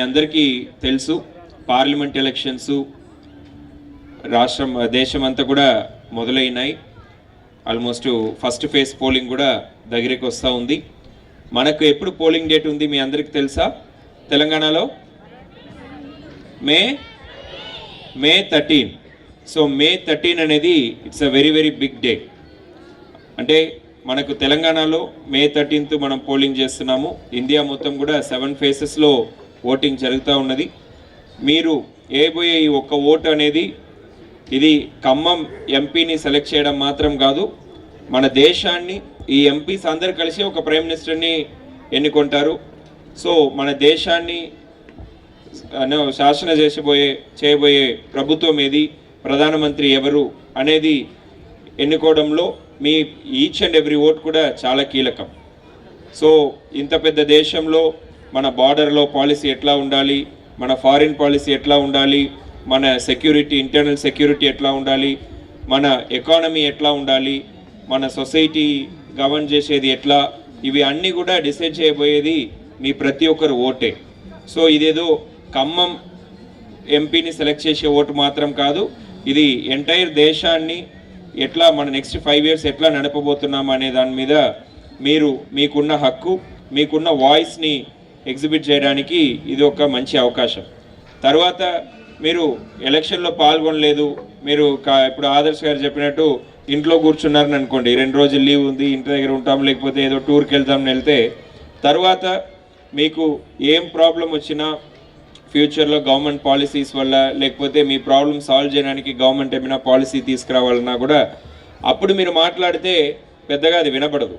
అందరికీ తెలుసు parliament elections దేశమంతా కూడా మొదలైనాయి. ఆల్మోస్ట్ ఫస్ట్ ఫేజ్ పోలింగ్ కూడా దగ్గరికి వస్తూ ఉంది. మనకు ఎప్పుడు పోలింగ్ డేట్ ఉంది మీ అందరికీ తెలుసా? తెలంగాణలో మే 13. సో మే 13 అనేది it's a very very big day. అంటే మనకు తెలంగాణలో మే 13th మనం పోలింగ్ చేస్తున్నాము. ఇండియా మొత్తం కూడా 7 ఫేసెస్లో ఓటింగ్ జరుగుతూ ఉన్నది. మీరు వేయబోయే ఈ ఒక్క ఓటు అనేది ఇది ఖమ్మం ఎంపీని సెలెక్ట్ చేయడం మాత్రం కాదు, మన దేశాన్ని ఈ ఎంపీస్ అందరు కలిసి ఒక ప్రైమ్ మినిస్టర్ని ఎన్నుకుంటారు. సో మన దేశాన్ని శాసన చేయబోయే ప్రభుత్వం ఏది, ప్రధానమంత్రి ఎవరు అనేది ఎన్నుకోవడంలో మీ ఈచ్ అండ్ ఎవ్రీ ఓట్ కూడా చాలా కీలకం. సో ఇంత పెద్ద దేశంలో మన బార్డర్లో పాలసీ ఎట్లా ఉండాలి, మన ఫారిన్ పాలసీ ఎట్లా ఉండాలి, మన సెక్యూరిటీ ఇంటర్నల్ సెక్యూరిటీ ఎట్లా ఉండాలి, మన ఎకానమీ ఎట్లా ఉండాలి, మన సొసైటీ గవర్న్ చేసేది ఎట్లా, ఇవి అన్నీ కూడా డిసైడ్ చేయబోయేది మీ ప్రతి ఒక్కరు ఓటే. సో ఇదేదో ఖమ్మం ఎంపీని సెలెక్ట్ చేసే ఓటు మాత్రం కాదు, ఇది ఎంటైర్ దేశాన్ని ఎట్లా మన నెక్స్ట్ 5 years ఎట్లా నడపబోతున్నాం అనే దాని మీద మీకున్న హక్కు, మీకున్న వాయిస్ని ఎగ్జిబిట్ చేయడానికి ఇది ఒక మంచి అవకాశం. తర్వాత మీరు ఎలక్షన్లో పాల్గొనలేదు, మీరు ఇప్పుడు ఆదర్శ్ గారు చెప్పినట్టు ఇంట్లో కూర్చున్నారని అనుకోండి, 2 రోజులు లీవ్ ఉంది, ఇంటి దగ్గర ఉంటాం, లేకపోతే ఏదో టూర్కి వెళ్తామని వెళ్తే తర్వాత మీకు ఏం ప్రాబ్లం వచ్చినా ఫ్యూచర్లో గవర్నమెంట్ పాలసీస్ వల్ల, లేకపోతే మీ ప్రాబ్లం సాల్వ్ చేయడానికి గవర్నమెంట్ ఏమైనా పాలసీ తీసుకురావాలన్నా కూడా అప్పుడు మీరు మాట్లాడితే పెద్దగా అది వినపడదు.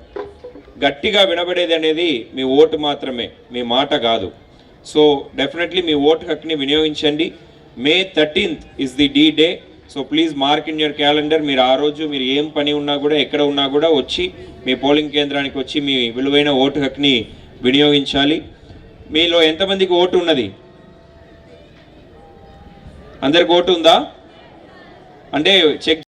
గట్టిగా వినబడేది అనేది మీ ఓటు మాత్రమే, మీ మాట కాదు. సో డెఫినెట్లీ మీ ఓటు హక్కుని వినియోగించండి. May 13th is the D day. So please mark in your calendar. మీరు ఆ రోజు మీరు ఏం పని ఉన్నా కూడా, ఎక్కడ ఉన్నా కూడా వచ్చి మీ పోలింగ్ కేంద్రానికి వచ్చి మీ విలువైన ఓటు హక్కుని వినియోగించాలి. మీలో ఎంతమందికి ఓటు ఉన్నది? అందరికి ఓటు ఉందా? అంటే చెక్